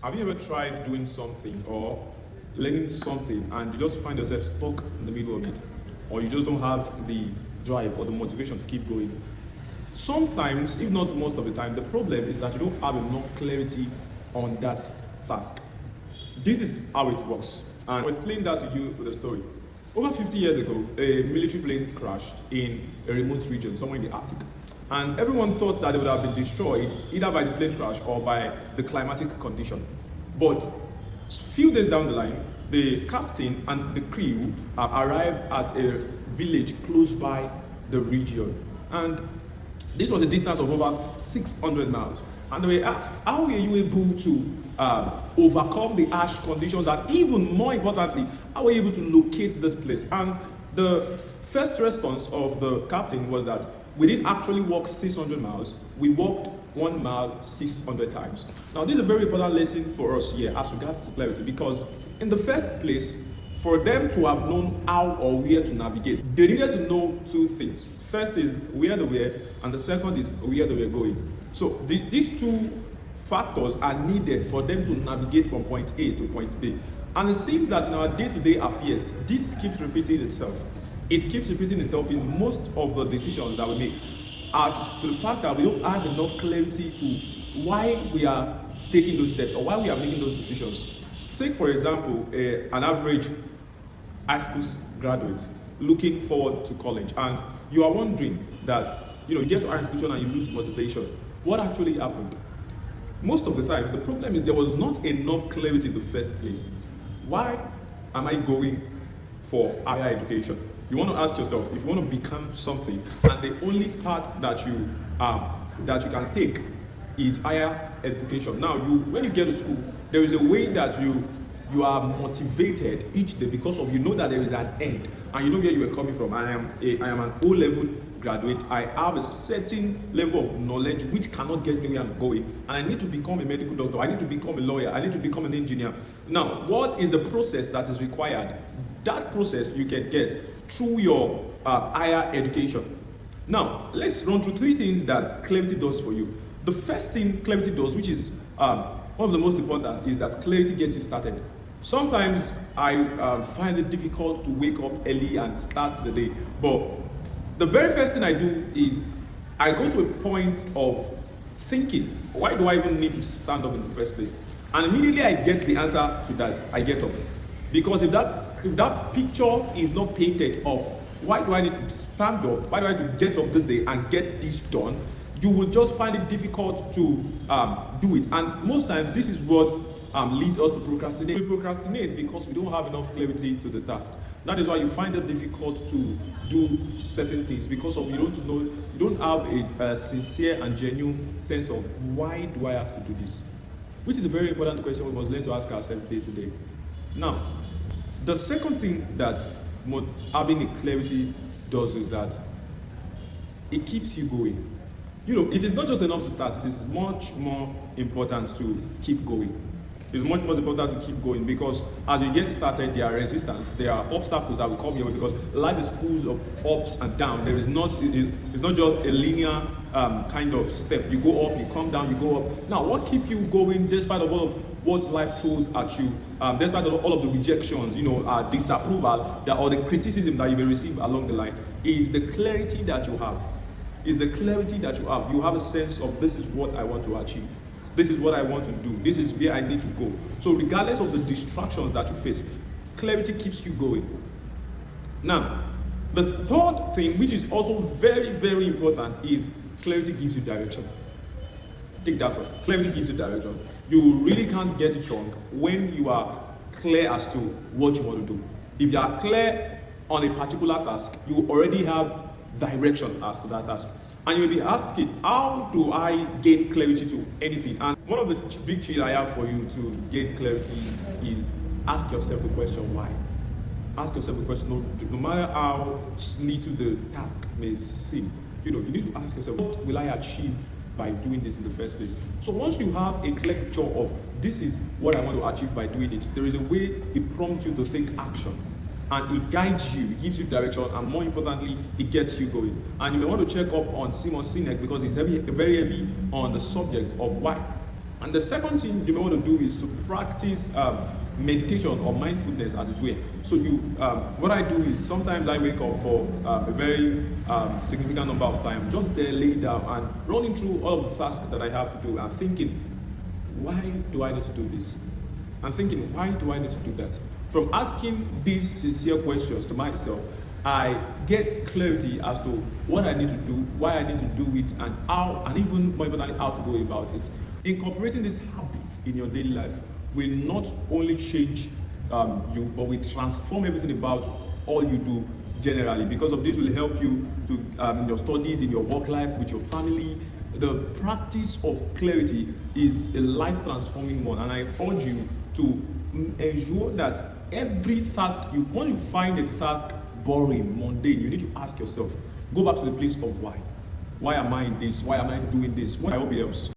Have you ever tried doing something or learning something and you just find yourself stuck in the middle of it? Or you just don't have the drive or the motivation to keep going? Sometimes, if not most of the time, the problem is that you don't have enough clarity on that task. This is how it works. And I'll explain that to you with a story. Over 50 years ago, a military plane crashed in a remote region, somewhere in the Arctic. And everyone thought that it would have been destroyed either by the plane crash or by the climatic condition. But a few days down the line, the captain and the crew arrived at a village close by the region. And this was a distance of over 600 miles. And they were asked, how were you able to overcome the harsh conditions, and even more importantly, how were you able to locate this place? And the first response of the captain was that we didn't actually walk 600 miles, we walked 1 mile 600 times. Now, this is a very important lesson for us here as regards to clarity, because in the first place, for them to have known how or where to navigate, they needed to know two things. First is where they were, and the second is where they were going. So these two factors are needed for them to navigate from point A to point B. And it seems that in our day-to-day affairs, this keeps repeating itself. It keeps repeating itself in most of the decisions that we make, as to the fact that we don't have enough clarity to why we are taking those steps or why we are making those decisions. Take, for example, an average high school graduate looking forward to college, and you are wondering that you get to our institution and you lose motivation. What actually happened? Most of the times, the problem is there was not enough clarity in the first place. Why am I going for higher education? You want to ask yourself, if you want to become something, and the only path that you can take is higher education. Now, when you get to school, there is a way that you are motivated each day because of you know that there is an end and you know where you are coming from. I am an O-level graduate. I have a certain level of knowledge which cannot get me where I'm going, and I need to become a medical doctor. I need to become a lawyer. I need to become an engineer. Now, what is the process that is required? That process you can get through your higher education. Now, let's run through 3 things that clarity does for you. The first thing clarity does, which is one of the most important, is that clarity gets you started. Sometimes I find it difficult to wake up early and start the day, but the very first thing I do is I go to a point of thinking, why do I even need to stand up in the first place? And immediately I get the answer to that, I get up. Because if that picture is not painted of why do I need to stand up, why do I need to get up this day and get this done, you will just find it difficult to do it. And most times this is what leads us to procrastinate. We procrastinate because we don't have enough clarity to the task. That is why you find it difficult to do certain things, because of you don't have a sincere and genuine sense of why do I have to do this, which is a very important question we must learn to ask ourselves day to day. Now, the second thing that having a clarity does is that it keeps you going. It is not just enough to start, it is much more important to keep going. It's much more important to keep going, because as you get started, there are resistance, there are obstacles that will come your way, because life is full of ups and downs. It's not just a linear kind of step. You go up, you come down, you go up. Now, what keeps you going despite of all of what life throws at you, despite of all of the rejections, disapproval, or the criticism that you may receive along the line, is the clarity that you have. Is the clarity that you have. You have a sense of, this is what I want to achieve. This is what I want to do. This is where I need to go. So regardless of the distractions that you face, clarity keeps you going. Now, the third thing, which is also very, very important, is clarity gives you direction. Take that first. Clarity gives you direction. You really can't get it wrong when you are clear as to what you want to do. If you are clear on a particular task, you already have direction as to that task. And you'll be asking, how do I gain clarity to anything? And one of the big things I have for you to gain clarity is ask yourself the question, why? Ask yourself the question, no matter how little the task may seem, you need to ask yourself, what will I achieve by doing this in the first place? So once you have a clear picture of this is what I want to achieve by doing it, there is a way it prompts you to take action. And it guides you, it gives you direction, and more importantly, it gets you going. And you may want to check up on Simon Sinek, because he's very heavy on the subject of why. And the second thing you may want to do is to practice meditation or mindfulness, as it were. So what I do is sometimes I wake up for a very significant number of time, just there laying down and running through all of the tasks that I have to do and thinking, why do I need to do this? And thinking, why do I need to do that? From asking these sincere questions to myself, I get clarity as to what I need to do, why I need to do it, and how, and even more importantly, how to go about it. Incorporating this habit in your daily life will not only change you, but will transform everything about all you do generally. Because of this will help you to in your studies, in your work life, with your family. The practice of clarity is a life transforming one, and I urge you to ensure that every task when you find a task boring, mundane, you need to ask yourself, go back to the place of why. Why am I in this? Why am I doing this? I hope it helps.